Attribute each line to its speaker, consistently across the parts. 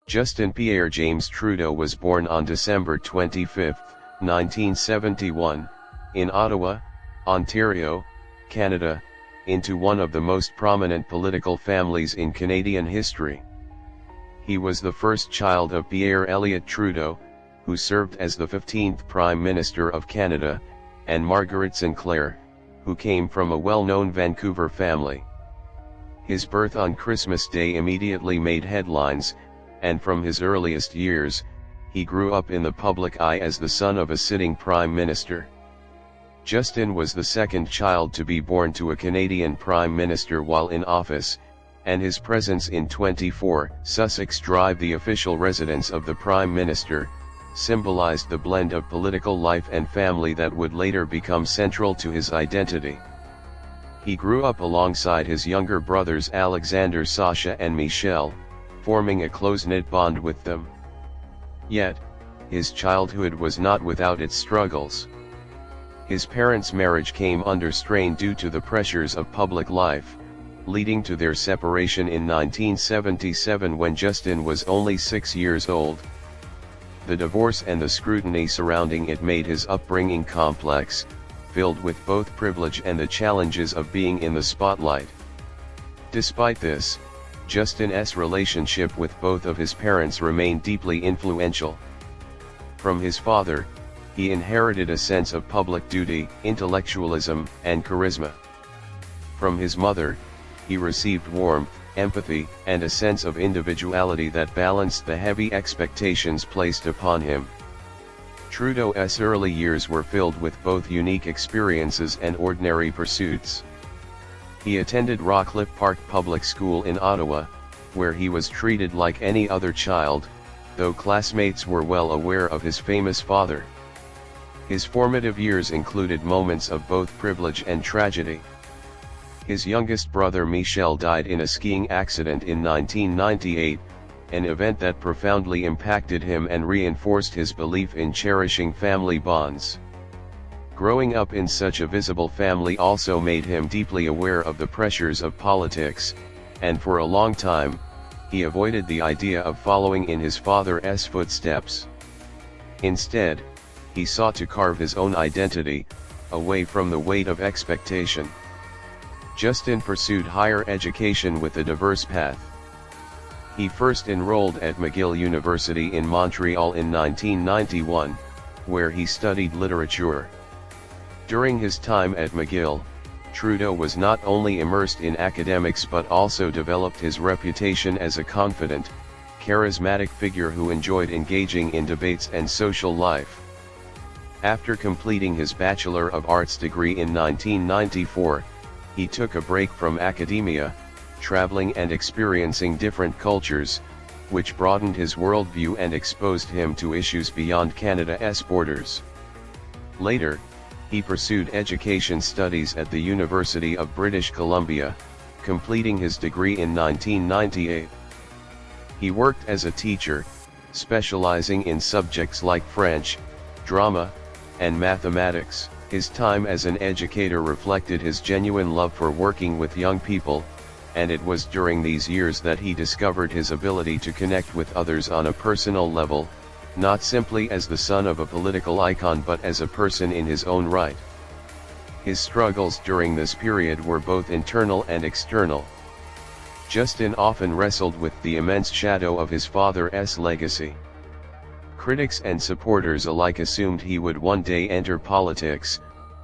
Speaker 1: Justin Pierre James Trudeau was born on December 25, 1971, in Ottawa, Ontario, Canada, into one of the most prominent political families in Canadian history. He was the first child of Pierre Elliott Trudeau, who served as the 15th Prime Minister of Canada, and Margaret Sinclair, who came from a well-known Vancouver family. His birth on Christmas Day immediately made headlines, and from his earliest years, he grew up in the public eye as the son of a sitting Prime Minister. Justin was the second child to be born to a Canadian Prime Minister while in office, and his presence in 24 Sussex Drive, the official residence of the Prime Minister, symbolized the blend of political life and family that would later become central to his identity. He grew up alongside his younger brothers Alexander, Sasha and Michelle, forming a close-knit bond with them. Yet, his childhood was not without its struggles. His parents' marriage came under strain due to the pressures of public life, leading to their separation in 1977 when Justin was only 6 years old. The divorce and the scrutiny surrounding it made his upbringing complex, filled with both privilege and the challenges of being in the spotlight. Despite this, Justin's relationship with both of his parents remained deeply influential. From his father, he inherited a sense of public duty, intellectualism, and charisma. From his mother, he received warmth, empathy, and a sense of individuality that balanced the heavy expectations placed upon him. Trudeau's early years were filled with both unique experiences and ordinary pursuits. He attended Rockcliffe Park Public School in Ottawa, where he was treated like any other child, though classmates were well aware of his famous father. His formative years included moments of both privilege and tragedy. His youngest brother Michel died in a skiing accident in 1998, an event that profoundly impacted him and reinforced his belief in cherishing family bonds. Growing up in such a visible family also made him deeply aware of the pressures of politics, and for a long time, he avoided the idea of following in his father's footsteps. Instead, he sought to carve his own identity, away from the weight of expectation. Justin pursued higher education with a diverse path. He first enrolled at McGill University in Montreal in 1991, where he studied literature. During his time at McGill, Trudeau was not only immersed in academics but also developed his reputation as a confident, charismatic figure who enjoyed engaging in debates and social life. After completing his Bachelor of Arts degree in 1994, he took a break from academia, traveling and experiencing different cultures, which broadened his worldview and exposed him to issues beyond Canada's borders. Later, he pursued education studies at the University of British Columbia, completing his degree in 1998. He worked as a teacher, specializing in subjects like French, drama, and mathematics. His time as an educator reflected his genuine love for working with young people, and it was during these years that he discovered his ability to connect with others on a personal level, not simply as the son of a political icon but as a person in his own right. His struggles during this period were both internal and external. Justin often wrestled with the immense shadow of his father's legacy. Critics and supporters alike assumed he would one day enter politics,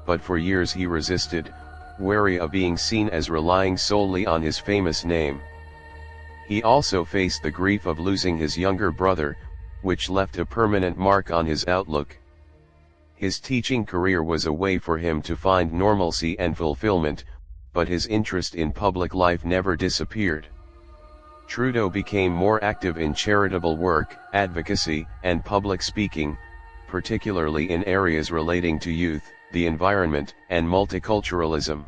Speaker 1: but for years he resisted, wary of being seen as relying solely on his famous name. He also faced the grief of losing his younger brother, which left a permanent mark on his outlook. His teaching career was a way for him to find normalcy and fulfillment, but his interest in public life never disappeared. Trudeau became more active in charitable work, advocacy, and public speaking, particularly in areas relating to youth, the environment, and multiculturalism.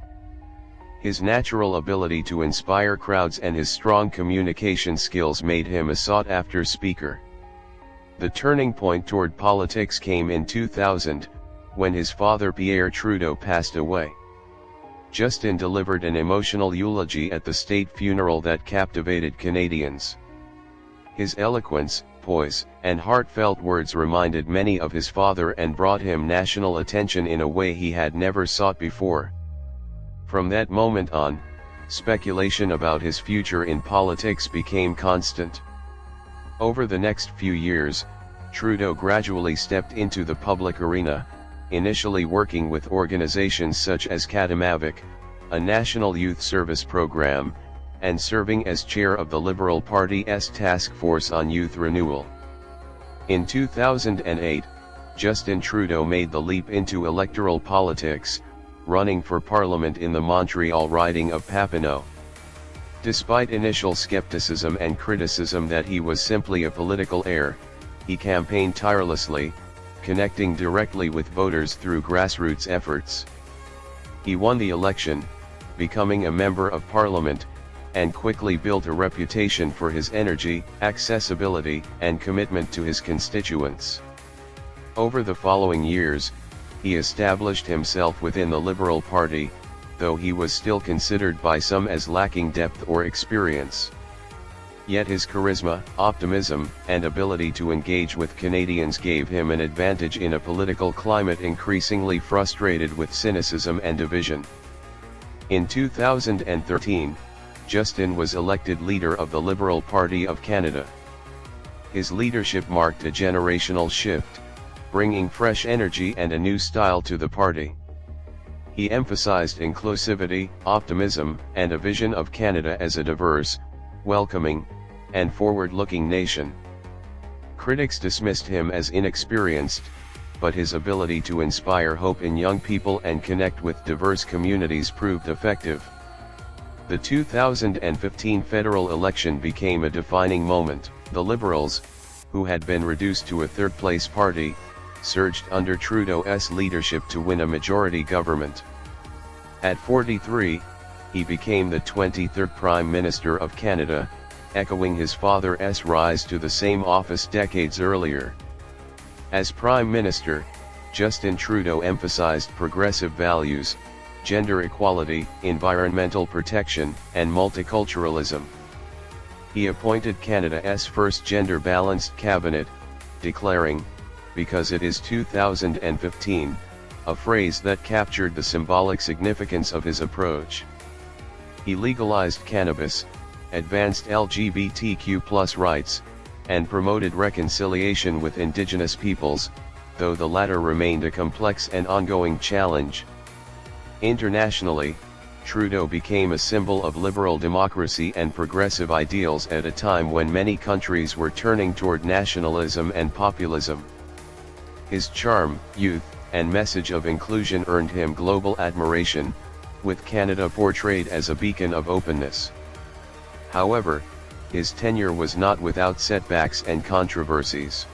Speaker 1: His natural ability to inspire crowds and his strong communication skills made him a sought-after speaker. The turning point toward politics came in 2000, when his father Pierre Trudeau passed away. Justin delivered an emotional eulogy at the state funeral that captivated Canadians. His eloquence, poise, and heartfelt words reminded many of his father and brought him national attention in a way he had never sought before. From that moment on, speculation about his future in politics became constant. Over the next few years, Trudeau gradually stepped into the public arena, initially working with organizations such as charismatic, a national youth service program, and serving as chair of the Liberal Party's Task Force on Youth Renewal. In 2008, Justin Trudeau made the leap into electoral politics, running for Parliament in the Montreal riding of Papineau. Despite initial skepticism and criticism that he was simply a political heir, he campaigned tirelessly, connecting directly with voters through grassroots efforts. He won the election, becoming a member of Parliament, and quickly built a reputation for his energy, accessibility, and commitment to his constituents. Over the following years, he established himself within the Liberal Party, though he was still considered by some as lacking depth or experience. Yet his charisma, optimism, and ability to engage with Canadians gave him an advantage in a political climate increasingly frustrated with cynicism and division. In 2013, Justin was elected leader of the Liberal Party of Canada. His leadership marked a generational shift, bringing fresh energy and a new style to the party. He emphasized inclusivity, optimism, and a vision of Canada as a diverse, welcoming, and forward-looking nation. Critics dismissed him as inexperienced, but his ability to inspire hope in young people and connect with diverse communities proved effective. The 2015 federal election became a defining moment. The Liberals, who had been reduced to a third-place party, surged under Trudeau's leadership to win a majority government. At 43, he became the 23rd Prime Minister of Canada, echoing his father's rise to the same office decades earlier. As Prime Minister, Justin Trudeau emphasized progressive values, gender equality, environmental protection, and multiculturalism. He appointed Canada's first gender-balanced cabinet, declaring, "Because it is 2015, a phrase that captured the symbolic significance of his approach. He legalized cannabis, advanced LGBTQ+ rights, and promoted reconciliation with Indigenous peoples, though the latter remained a complex and ongoing challenge. Internationally, Trudeau became a symbol of liberal democracy and progressive ideals at a time when many countries were turning toward nationalism and populism. His charm, youth, and message of inclusion earned him global admiration, with Canada portrayed as a beacon of openness. However, his tenure was not without setbacks and controversies.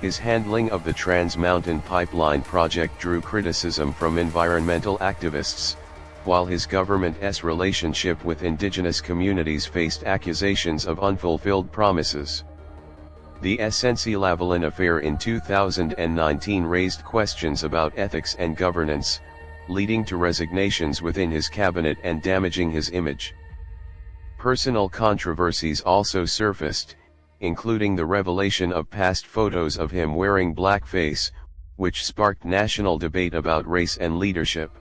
Speaker 1: His handling of the Trans Mountain Pipeline project drew criticism from environmental activists, while his government's relationship with Indigenous communities faced accusations of unfulfilled promises. The SNC-Lavalin affair in 2019 raised questions about ethics and governance, leading to resignations within his cabinet and damaging his image. Personal controversies also surfaced, including the revelation of past photos of him wearing blackface, which sparked national debate about race and leadership.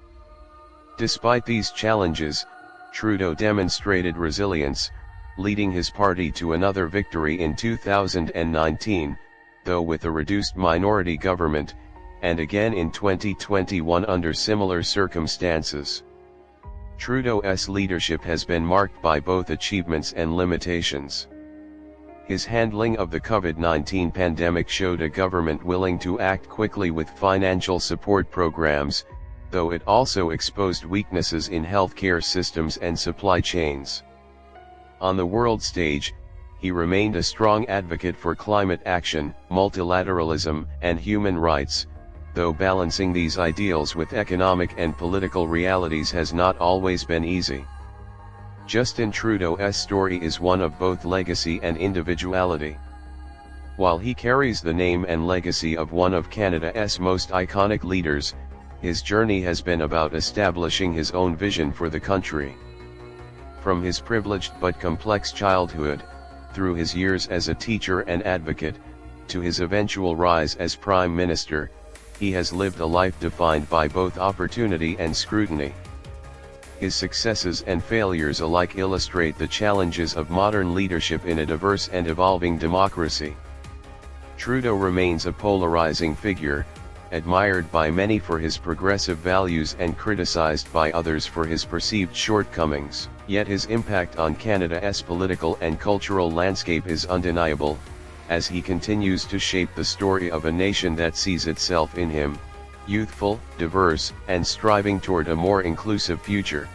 Speaker 1: Despite these challenges, Trudeau demonstrated resilience, leading his party to another victory in 2019, though with a reduced minority government, and again in 2021 under similar circumstances. Trudeau's leadership has been marked by both achievements and limitations. His handling of the COVID-19 pandemic showed a government willing to act quickly with financial support programs, though it also exposed weaknesses in healthcare systems and supply chains. On the world stage, he remained a strong advocate for climate action, multilateralism, and human rights, though balancing these ideals with economic and political realities has not always been easy. Justin Trudeau's story is one of both legacy and individuality. While he carries the name and legacy of one of Canada's most iconic leaders, his journey has been about establishing his own vision for the country. From his privileged but complex childhood, through his years as a teacher and advocate, to his eventual rise as Prime Minister, he has lived a life defined by both opportunity and scrutiny. His successes and failures alike illustrate the challenges of modern leadership in a diverse and evolving democracy. Trudeau remains a polarizing figure, admired by many for his progressive values and criticized by others for his perceived shortcomings. Yet his impact on Canada's political and cultural landscape is undeniable, as he continues to shape the story of a nation that sees itself in him, youthful, diverse, and striving toward a more inclusive future.